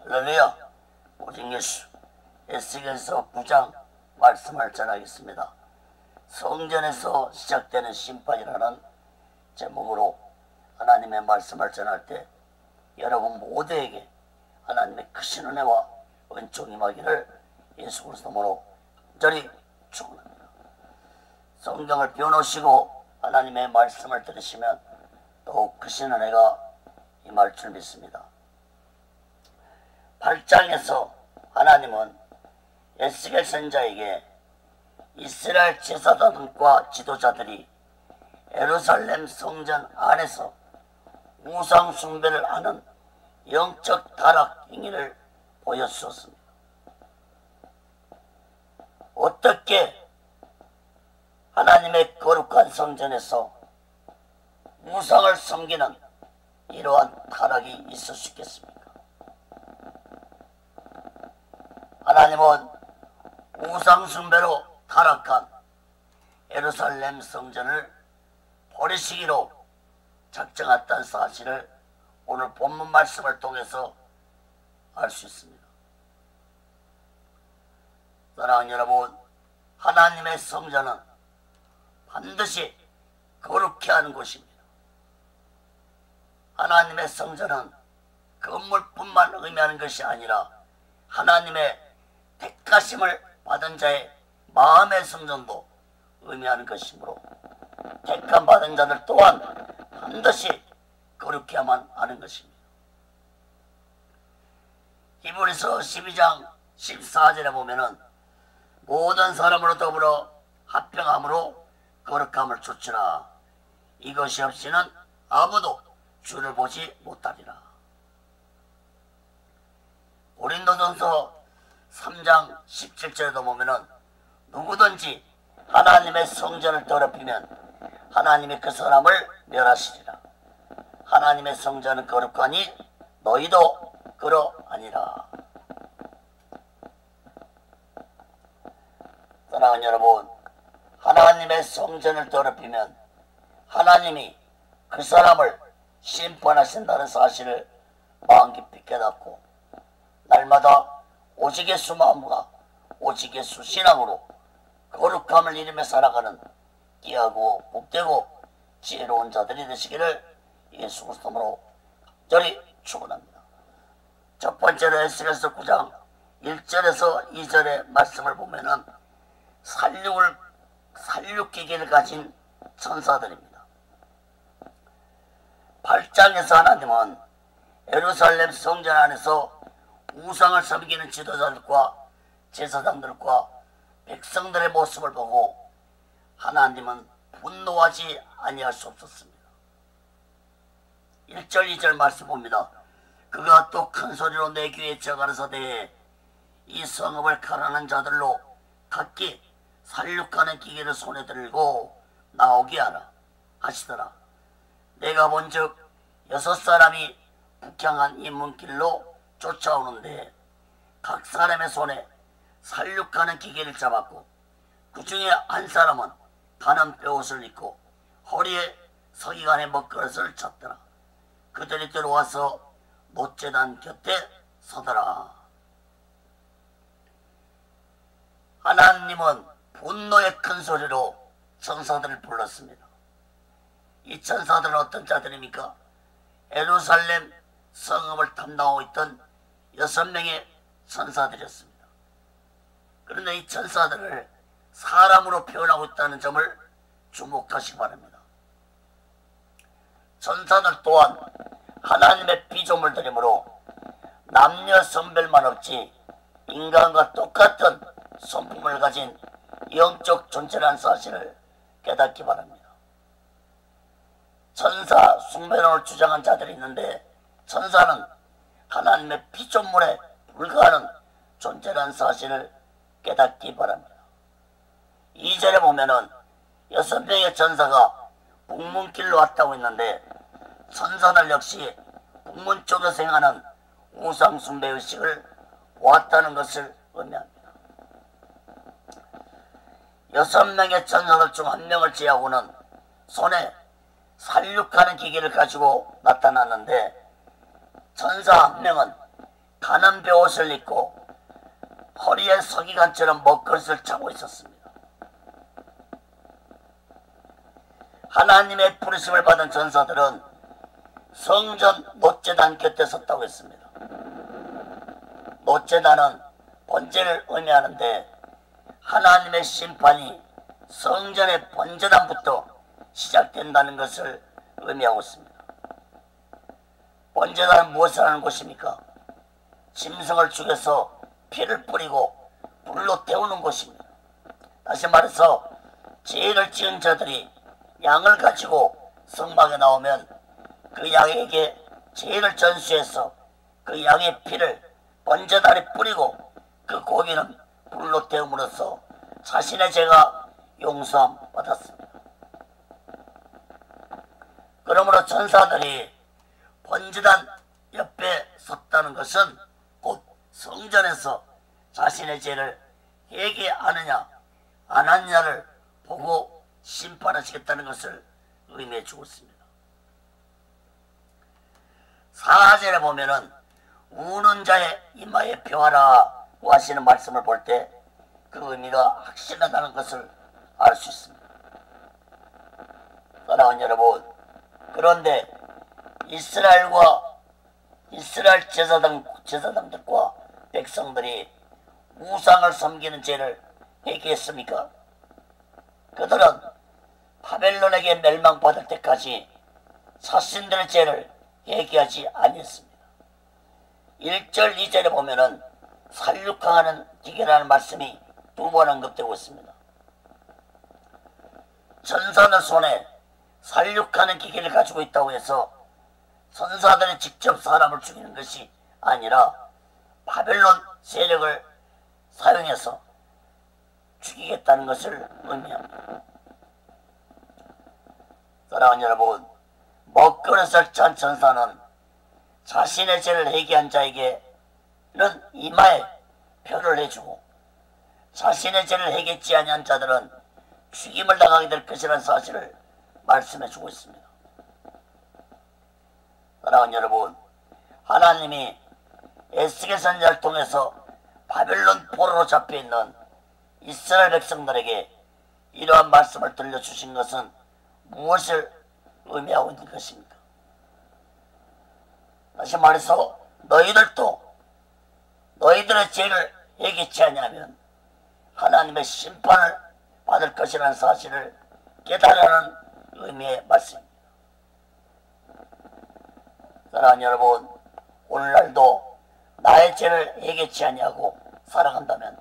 할렐루야. 오직 예수. 에스겔서 9장 말씀을 전하겠습니다. 성전에서 시작되는 심판이라는 제목으로 하나님의 말씀을 전할 때 여러분 모두에게 하나님의 크신 은혜와 은총이 임하기를 예수 그리스도로 간절히 축원합니다. 성경을 펴놓으시고 하나님의 말씀을 들으시면 더욱 크신 은혜가 임할 줄 믿습니다. 8장에서 하나님은 에스겔 선지자에게 이스라엘 제사장과 지도자들이 예루살렘 성전 안에서 우상 숭배를 하는 영적 타락 행위를 보여주었습니다. 어떻게 하나님의 거룩한 성전에서 우상을 섬기는 이러한 타락이 있을 수 있겠습니까? 하나님은 우상 숭배로 타락한 예루살렘 성전을 버리시기로 작정했다는 사실을 오늘 본문 말씀을 통해서 알 수 있습니다. 사랑하는 여러분, 하나님의 성전은 반드시 거룩해 하는 곳입니다. 하나님의 성전은 건물뿐만 의미하는 것이 아니라 하나님의 택하심을 받은 자의 마음의 성전도 의미하는 것이므로 택함 받은 자들 또한 반드시 거룩해야만 하는 것입니다. 히브리서 12장 14절에 보면은 모든 사람으로 더불어 합평함으로 거룩함을 좇으라. 이것이 없이는 아무도 주를 보지 못하리라. 고린도전서 3장 17절에도 보면은 누구든지 하나님의 성전을 더럽히면 하나님이 그 사람을 멸하시리라. 하나님의 성전은 거룩하니 너희도 그러하니라. 사랑하는 여러분, 하나님의 성전을 더럽히면 하나님이 그 사람을 심판하신다는 사실을 마음 깊이 깨닫고 날마다 오직 예수 마음과 오직 예수 신앙으로 거룩함을 이루며 살아가는 귀하고 복되고 지혜로운 자들이 되시기를 예수 그리스도로 간절히 축원합니다. 첫 번째로 에스겔서 9장 1절에서 2절의 말씀을 보면은 살육기계를 가진 천사들입니다. 8장에서 하나님은 예루살렘 성전 안에서 우상을 섬기는 지도자들과 제사장들과 백성들의 모습을 보고 하나님은 분노하지 아니할 수 없었습니다. 1절 2절 말씀 봅니다. 그가 또 큰 소리로 내 귀에 가라사대 이 성읍을 가라는 자들로 각기 살육하는 기계를 손에 들고 나오게 하라 하시더라. 내가 본즉 6사람이 북향한 인문길로 쫓아오는데 각 사람의 손에 살육하는 기계를 잡았고 그 중에 한 사람은 가는 뼈옷을 입고 허리에 서기관의 먹그릇을 찼더라. 그들이 들어와서 못제단 곁에 서더라. 하나님은 분노의 큰 소리로 천사들을 불렀습니다. 이 천사들은 어떤 자들입니까? 예루살렘 성읍을 탐방하고 있던 6명의 천사들이었습니다. 그런데 이 천사들을 사람으로 표현하고 있다는 점을 주목하시기 바랍니다. 천사들 또한 하나님의 피조물들이므로 남녀 성별만 없이 인간과 똑같은 성품을 가진 영적 존재라는 사실을 깨닫기 바랍니다. 천사 숭배론을 주장한 자들이 있는데 천사는 하나님의 피조물에 불과하는 존재라는 사실을 깨닫기 바랍니다. 2절에 보면은 6명의 천사가 북문길로 왔다고 했는데 천사들 역시 북문 쪽에서 행하는 우상 숭배 의식을 보았다는 것을 의미합니다. 6명의 천사들 중 한 명을 제하고는 손에 살육하는 기계를 가지고 나타났는데 천사 한 명은 가는 벼옷을 입고 허리에 서기관처럼 먹그릇을 차고 있었습니다. 하나님의 부르심을 받은 전사들은 성전 놋제단 곁에 섰다고 했습니다. 놋제단은 번제를 의미하는데 하나님의 심판이 성전의 번제단부터 시작된다는 것을 의미하고 있습니다. 번제단은 무엇을 하는 곳입니까? 짐승을 죽여서 피를 뿌리고 불로 태우는 곳입니다. 다시 말해서 죄를 지은 자들이 양을 가지고 성막에 나오면 그 양에게 죄를 전수해서 그 양의 피를 번제단에 뿌리고 그 고기는 불로 태움으로써 자신의 죄가 용서함 받았습니다. 그러므로 전사들이 번제단 옆에 섰다는 것은 곧 성전에서 자신의 죄를 회개하느냐 안 하느냐를 보고 심판하시겠다는 것을 의미해 주고 있습니다. 4절에 보면은 우는 자의 이마에 표하라고 하시는 말씀을 볼 때 그 의미가 확실하다는 것을 알 수 있습니다. 사랑하는 여러분, 그런데 이스라엘 제사장들과 백성들이 우상을 섬기는 죄를 회개했습니까? 그들은 바벨론에게 멸망받을 때까지 자신들의 죄를 회개하지 아니했습니다. 1절 2절에 보면은 살육하는 기계라는 말씀이 2번 언급되고 있습니다. 전사들 손에 살육하는 기계를 가지고 있다고 해서 전사들이 직접 사람을 죽이는 것이 아니라 바벨론 세력을 사용해서 죽이겠다는 것을 의미합니다. 사랑하는 여러분, 먹그릇을 찬 전사는 자신의 죄를 회개한 자에게는 이마에 표를 해주고 자신의 죄를 회개치 아니한 자들은 죽임을 당하게 될 것이라는 사실을 말씀해주고 있습니다. 사랑하는 여러분, 하나님이 에스겔 선지자를 통해서 바벨론 포로로 잡혀있는 이스라엘 백성들에게 이러한 말씀을 들려주신 것은 무엇을 의미하고 있는 것입니까? 다시 말해서 너희들도 너희들의 죄를 회개치 아니하면 하나님의 심판을 받을 것이라는 사실을 깨달으라는 의미의 말씀입니다. 사랑하는 여러분, 오늘날도 나의 죄를 회개치 아니하고 살아간다면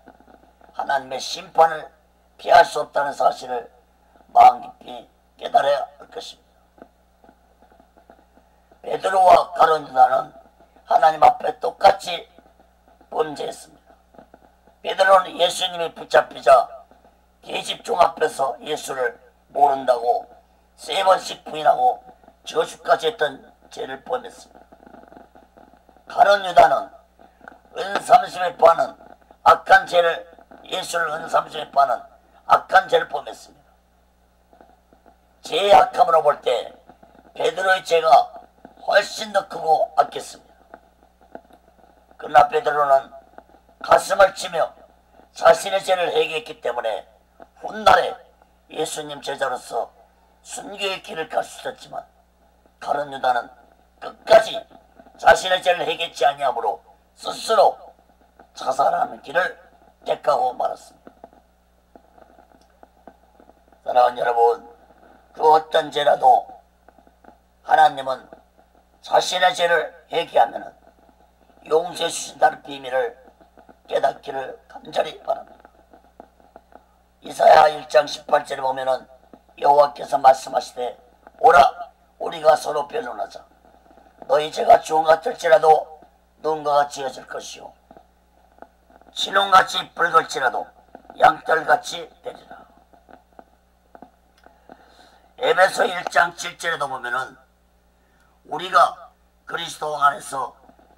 하나님의 심판을 피할 수 없다는 사실을 마음 깊이 깨달아야 할 것입니다. 베드로와 가룟 유다는 하나님 앞에 똑같이 범죄했습니다. 베드로는 예수님이 붙잡히자 계집종 앞에서 예수를 모른다고 3번씩 부인하고 저주까지 했던 죄를 범했습니다. 가룟 유다는 은삼십에 파는 악한 죄를 예수를 은삼십에 파는 악한 죄를 범했습니다. 죄의 악함으로 볼 때 베드로의 죄가 훨씬 더 크고 악했습니다. 그러나 베드로는 가슴을 치며 자신의 죄를 회개했기 때문에 훗날에 예수님 제자로서 순교의 길을 갈 수 있었지만 가룟 유다는 끝까지 자신의 죄를 회개치 아니하므로 스스로 자살하는 길을 택하고 말았습니다. 사랑하는 여러분, 그 어떤 죄라도 하나님은 자신의 죄를 회개하면 용서해 주신다는 비밀을 깨닫기를 간절히 바랍니다. 이사야 1장 18절에 보면은 여호와께서 말씀하시되 오라 우리가 서로 변론하자. 너희 죄가 주홍 같을지라도 눈과 같이 여질 것이요 진홍같이 붉을지라도 양털같이 되리라. 에베소 1장 7절에도 보면은 우리가 그리스도 안에서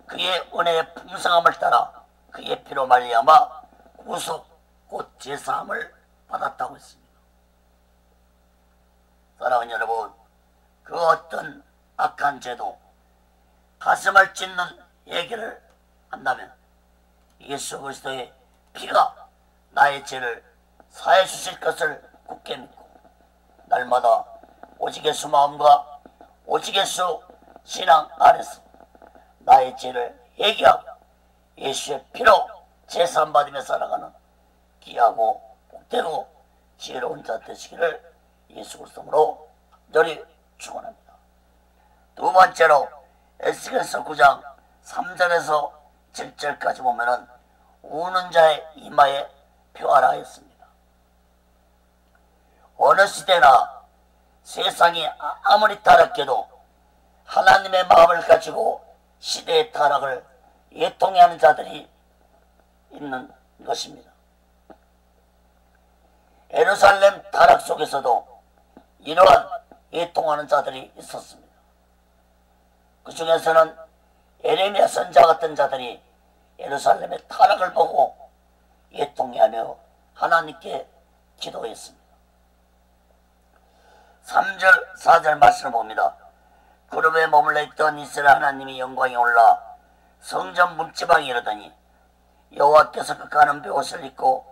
그의 은혜의 풍성함을 따라 그의 피로 말미암아 구속 곧 제사함을 받았다고 했습니다. 사랑하는 여러분, 그 어떤 악한 죄도 가슴을 찢는 얘기를 한다면 예수 그리스도의 피가 나의 죄를 사해 주실 것을 굳게 믿고 날마다 오직 예수 마음과 오직 예수 신앙 안에서 나의 죄를 회개하고 예수의 피로 제사함 받으며 살아가는 귀하고 복되고 지혜로운 자 되시기를 예수 그리스도로 간절히 축원합니다. 두 번째로 에스겔서 9장 3절에서 7절까지 보면은 우는 자의 이마에 표하라 했습니다. 어느 시대나 세상이 아무리 타락해도 하나님의 마음을 가지고 시대의 타락을 예통하는 자들이 있는 것입니다. 예루살렘 타락 속에서도 이러한 예통하는 자들이 있었습니다. 그 중에서는 예레미야 선지자 같은 자들이 예루살렘의 타락을 보고 예통하며 하나님께 기도했습니다. 3절 4절 말씀을 봅니다. 그룹에 머물러 있던 이스라엘 하나님이 영광이 올라 성전 문지방에 이르더니 여호와께서 그 가는 베옷을 입고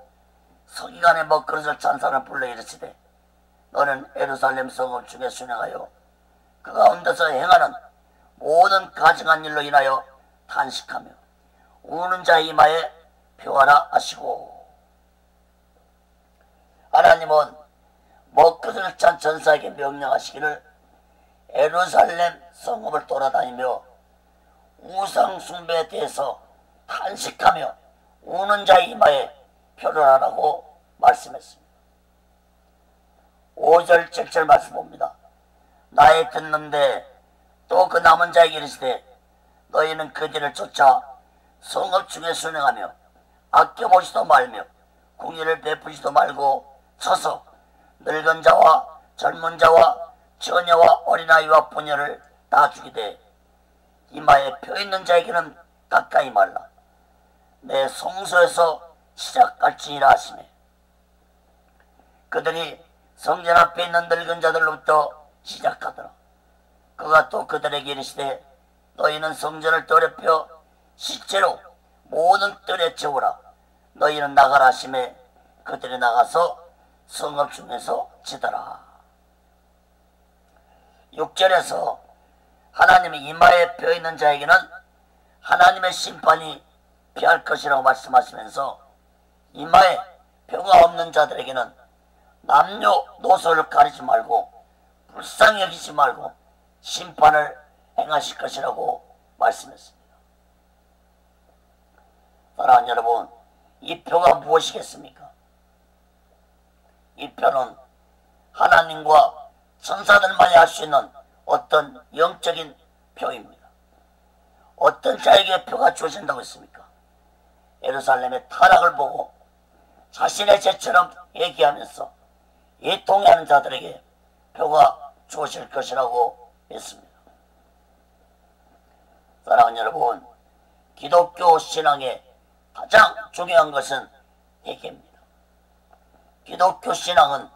서기관의 먹그릇을 찬 사람을 불러 이르시되 너는 예루살렘 성읍 중에 순행하여 그 가운데서 행하는 모든 가증한 일로 인하여 탄식하며 우는 자의 이마에 표하라 하시고, 하나님은 먹그릇을 찬 전사에게 명령하시기를 예루살렘 성읍을 돌아다니며 우상 숭배에 대해서 탄식하며 우는 자의 이마에 표를 하라고 말씀했습니다. 5절 7절 말씀 봅니다. 나의 듣는데 또 그 남은 자에게 이르시되 너희는 그 뒤를 쫓아 성읍 중에 순행하며 아껴보지도 말며 공의를 베푸지도 말고 서서 늙은 자와 젊은 자와 처녀와 어린아이와 부녀를 다 죽이되 이마에 표 있는 자에게는 가까이 말라. 내 성소에서 시작할지니라 하시매 그들이 성전 앞에 있는 늙은 자들로부터 시작하더라. 그가 또 그들에게 이르시되 너희는 성전을 더럽혀 실제로 모든 뜰에 채우라. 너희는 나가라 하시매 그들이 나가서 성읍 중에서 치더라. 6절에서 하나님이 이마에 뼈 있는 자에게는 하나님의 심판이 피할 것이라고 말씀하시면서 이마에 뼈가 없는 자들에게는 남녀노소를 가리지 말고 불쌍히 여기지 말고 심판을 행하실 것이라고 말씀했습니다. 사랑하는 여러분, 이 표가 무엇이겠습니까? 이 표는 하나님과 천사들만이 할 수 있는 어떤 영적인 표입니다. 어떤 자에게 표가 주어진다고 했습니까? 예루살렘의 타락을 보고 자신의 죄처럼 얘기하면서 예통하는 자들에게 표가 주어질 것이라고 했습니다. 사랑하는 여러분, 기독교 신앙의 가장 중요한 것은 회개입니다. 기독교 신앙은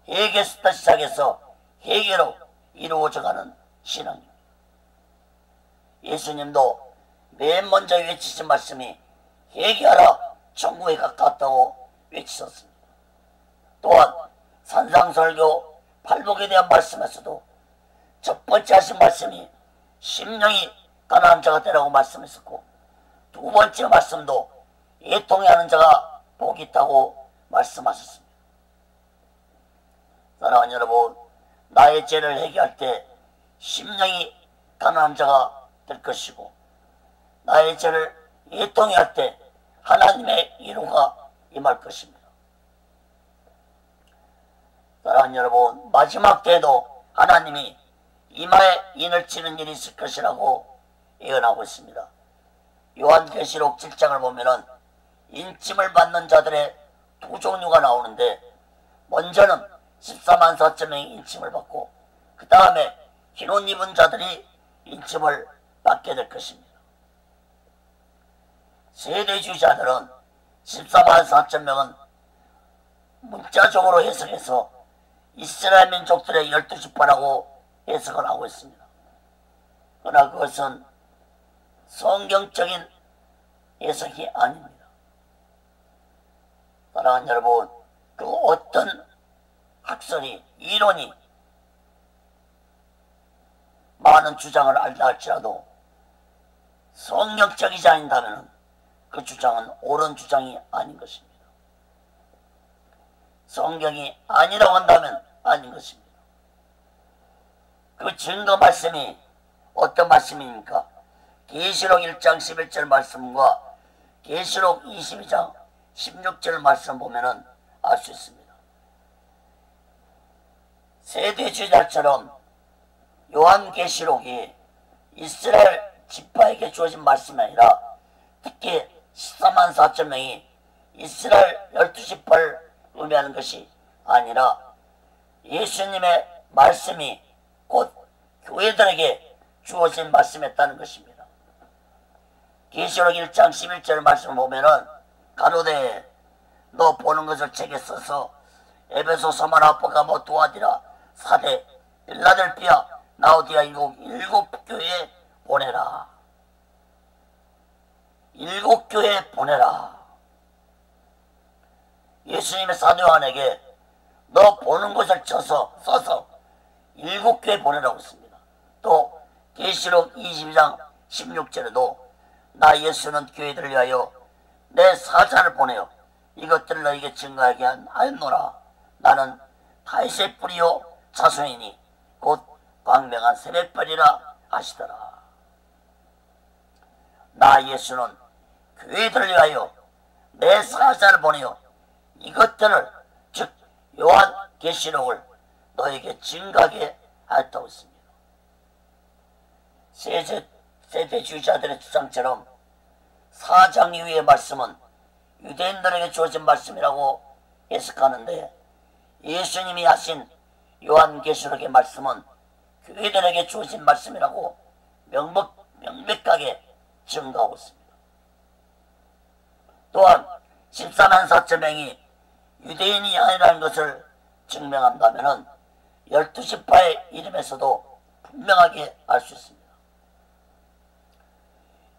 회개부터 시작해서 회개로 이루어져가는 신앙입니다. 예수님도 맨 먼저 외치신 말씀이 회개하라 천국에 가깝다고 외치셨습니다. 또한 산상설교 팔복에 대한 말씀에서도 첫 번째 하신 말씀이 심령이 가난한 자가 되라고 말씀했었고 두 번째 말씀도 애통해 하는 자가 복이 있다고 말씀하셨습니다. 사랑하는 여러분, 나의 죄를 회개할 때 심령이 가난한 자가 될 것이고 나의 죄를 애통해 할 때 하나님의 위로가 임할 것입니다. 사랑하는 여러분, 마지막 때에도 하나님이 이마에 인을 치는 일이 있을 것이라고 예언하고 있습니다. 요한계시록 7장을 보면은 인침을 받는 자들의 두 종류가 나오는데 먼저는 14만 4천 명이 인침을 받고 그 다음에 흰옷 입은 자들이 인침을 받게 될 것입니다. 세대주의자들은 14만 4천 명은 문자적으로 해석해서 이스라엘 민족들의 12지파라고 해석을 하고 있습니다. 그러나 그것은 성경적인 해석이 아닙니다. 사랑하는 여러분, 그 어떤 학설이, 이론이 많은 주장을 알다 할지라도 성경적이지 않다면 그 주장은 옳은 주장이 아닌 것입니다. 성경이 아니라고 한다면 아닌 것입니다. 그 증거 말씀이 어떤 말씀입니까? 계시록 1장 11절 말씀과 계시록 22장 16절 말씀 보면은 알 수 있습니다. 세대주의자처럼 요한계시록이 이스라엘 지파에게 주어진 말씀이 아니라 특히 14만 4천 명이 이스라엘 12지파를 의미하는 것이 아니라 예수님의 말씀이 곧 교회들에게 주어진 말씀이었다는 것입니다. 계시록 1장 11절 말씀을 보면은 가로되 너 보는 것을 책에 써서 에베소, 서마나, 버가모, 두아디라, 사대, 빌라델피아, 라오디아 일곱 교회에 보내라. 일곱 교회에 보내라. 예수님의 사도 요한에게 너 보는 것을 써서 일곱 교회에 보내라고 했습니다. 또 계시록 22장 16절에도 나 예수는 교회들을 위하여 내 사자를 보내어 이것들을 너에게 증거하게 하였노라. 나는 다윗의 뿌리요 자손이니 곧 광명한 새벽별이라 하시더라. 나 예수는 교회들을 위하여 내 사자를 보내어 이것들을 즉 요한계시록을 너에게 증거하게 하였다고 했습니다. 세대주의자들의 주장처럼 4장 이후의 말씀은 유대인들에게 주어진 말씀이라고 해석하는데 예수님이 하신 요한계시록의 말씀은 교회들에게 주어진 말씀이라고 명백하게 증거하고 있습니다. 또한 14만 4천 명이 유대인이 아니라는 것을 증명한다면 12지파의 이름에서도 분명하게 알 수 있습니다.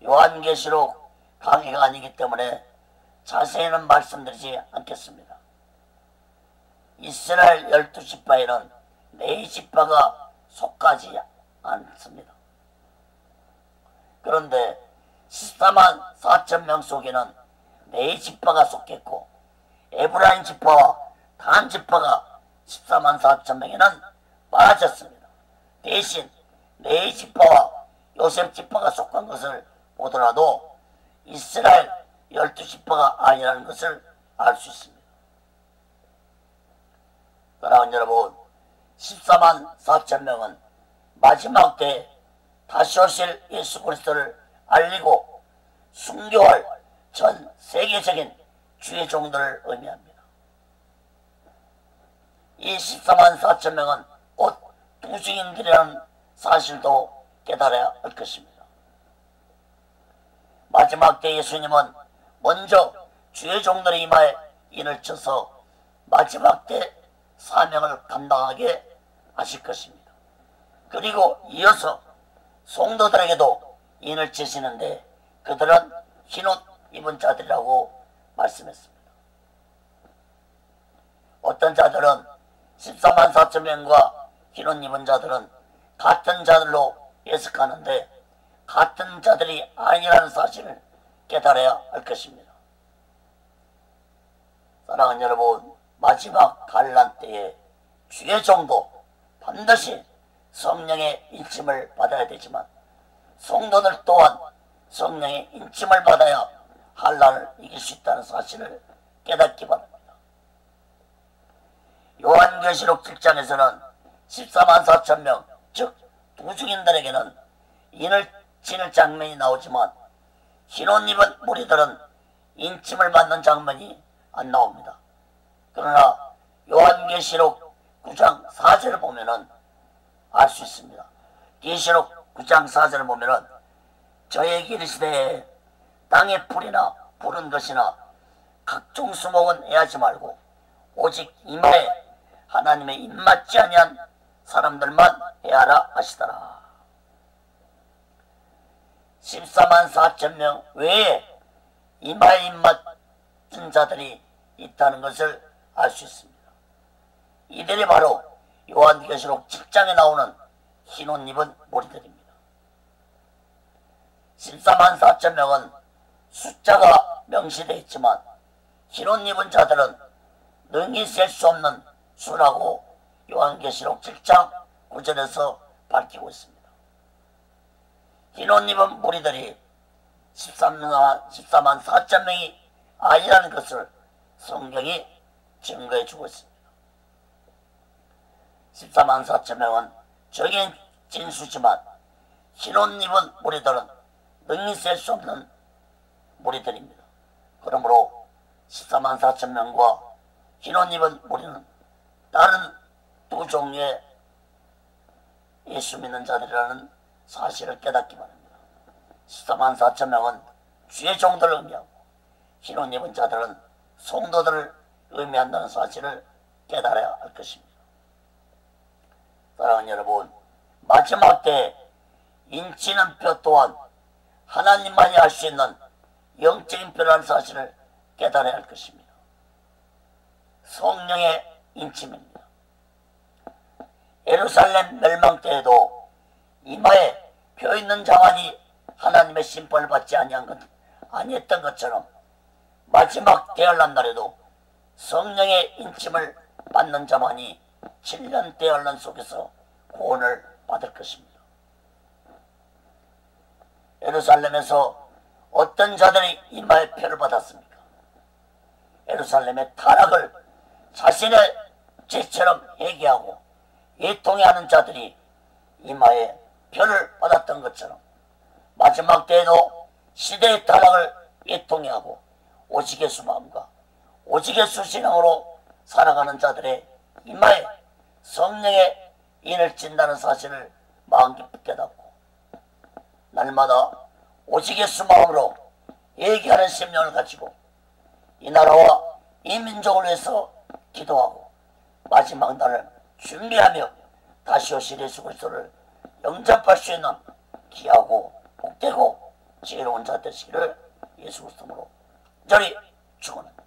요한계시록 강의가 아니기 때문에 자세히는 말씀드리지 않겠습니다. 이스라엘 12지파에는 4지파가 속하지 않습니다. 그런데 14만 4천 명 속에는 4지파가 속했고 에브라임 지파와 단 지파가 14만 4천 명에는 빠졌습니다. 대신 4지파와 요셉 지파가 속한 것을 보더라도 이스라엘 12지파가 아니라는 것을 알 수 있습니다. 사랑하는 여러분, 14만 4천 명은 마지막 때 다시 오실 예수 그리스도를 알리고 순교할 전 세계적인 주의 종들을 의미합니다. 이 14만 4천 명은 곧 두중인들이라는 사실도 깨달아야 할 것입니다. 마지막 때 예수님은 먼저 주의 종들의 이마에 인을 쳐서 마지막 때 사명을 감당하게 하실 것입니다. 그리고 이어서 성도들에게도 인을 치시는데 그들은 흰옷 입은 자들이라고 말씀했습니다. 어떤 자들은 14만 4천 명과 흰옷 입은 자들은 같은 자들로 해석하는데 같은 자들이 아니라는 사실을 깨달아야 할 것입니다. 사랑하는 여러분, 마지막 환난 때에 주의 종도 반드시 성령의 인침을 받아야 되지만 성도들 또한 성령의 인침을 받아야 환난을 이길 수 있다는 사실을 깨닫기 바랍니다. 요한계시록 7장에서는 14만 4천 명, 즉 두중인들에게는 인을 치는 장면이 나오지만 흰옷 입은 무리들은 인침을 받는 장면이 안 나옵니다. 그러나 요한계시록 9장 4절을 보면은 알 수 있습니다. 계시록 9장 4절을 보면은 저에게 이르시되 땅의 풀이나 푸른 것이나 각종 수목은 해하지 말고 오직 이마에 하나님의 입맞지 아니한 사람들만 해하라 하시더라. 14만 4천 명 외에 이마에 입맞은 자들이 있다는 것을 알 수 있습니다. 이들이 바로 요한계시록 7장에 나오는 흰 옷 입은 무리들입니다. 14만 4천 명은 숫자가 명시되어 있지만 흰 옷 입은 자들은 능히 셀 수 없는 수라고 요한계시록 7장 9절에서 밝히고 있습니다. 흰 옷 입은 무리들이 14만 4천 명이 아니라는 것을 성경이 증거해 주고 있습니다. 14만 4천 명은 적인 진수지만 흰 옷 입은 무리들은 능히 셀 수 없는 무리들입니다. 그러므로 14만 4천 명과 흰 옷 입은 무리는 다른 두 종류의 예수 믿는 자들이라는 사실을 깨닫기 바랍니다. 14만 4천 명은 주의 종들을 의미하고 흰 옷 입은 자들은 성도들을 의미한다는 사실을 깨달아야 할 것입니다. 사랑하는 여러분, 마지막 때 인치는 표 또한 하나님만이 할 수 있는 영적인 표라는 사실을 깨달아야 할 것입니다. 성령의 인침입니다. 예루살렘 멸망 때에도 이마에 표 있는 자만이 하나님의 심판을 받지 아니했던 것처럼 마지막 대환란 날에도 성령의 인침을 받는 자만이 7년 대환란 속에서 구원을 받을 것입니다. 예루살렘에서 어떤 자들이 이마에 표를 받았습니까? 예루살렘의 타락을 자신의 죄처럼 얘기하고 예통해하는 자들이 이마에 표를 받았던 것처럼 마지막 때에도 시대의 타락을 예통해하고 오직예수 마음과 오직예수 신앙으로 살아가는 자들의 이마에 성령의 인을 찐다는 사실을 마음 깊이 깨닫고 날마다 오직예수 마음으로 얘기하는 심령을 가지고 이 나라와 이 민족을 위해서 기도하고 마지막 날을 준비하며 다시 오실 예수 그리스도를 영접할 수 있는 귀하고 복되고 지혜로운 자 되시기를 예수 그리스도로 저리 축원합니다.